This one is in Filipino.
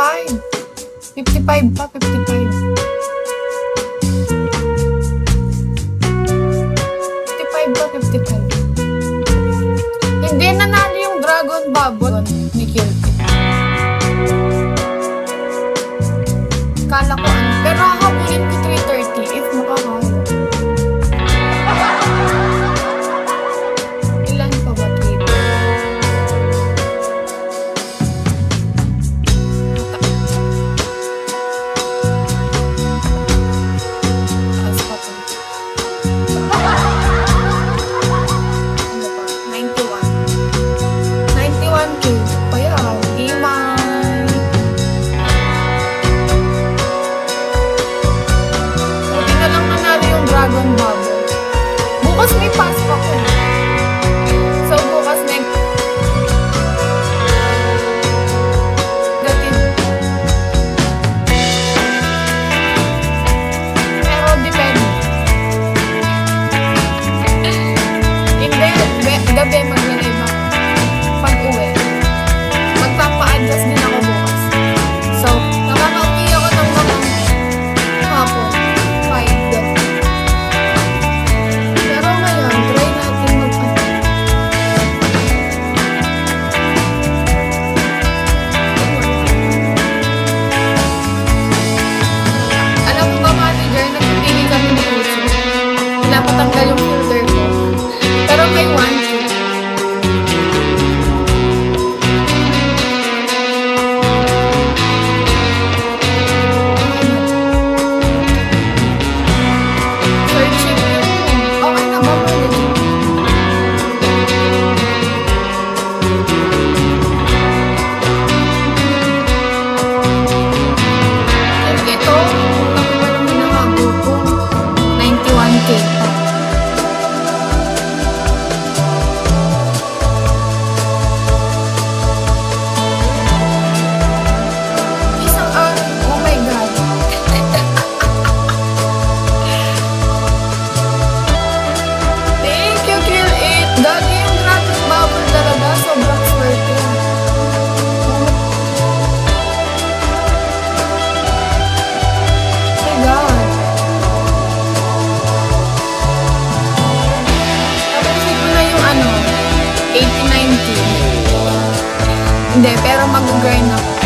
55. 55 pa, 55. 55 pa, 55. Hindi nanalo yung Dragon Bubble ni Kilty. Kala ko ano. Pero hahabulin ko 330 if makakaya. Ilan pa ba? 3? Taas pa to. Ano pa? 91. 91K. Kaya, Imay. Buti na lang nanalo yung Dragon Bubble. Bukas may pass pa ko. So, bukas may dating. Pero depende. Hindi, gabi mag-live ako. Pag-uwi, magpapa-adjust din ako bukas. So, nakaka-uwi ako ng mga hapon. 5 daw. Pero ngayon, try natin Alam mo ba, manager, nagpipili kami ni Uso. Pinapatanggal yung filter ko. Pero may 1K. Searching yun. Okay na ba, manager? Yung ito, ako pa naman nakabot ko. 91K pa. Isang araw, oh my God. Thank you, Kill It. Dagi yung Dragon Bubble talaga. Sobrang swerte. Oh my God. Tapusin ko na yung 89K. Hindi, pero mag-grind ako.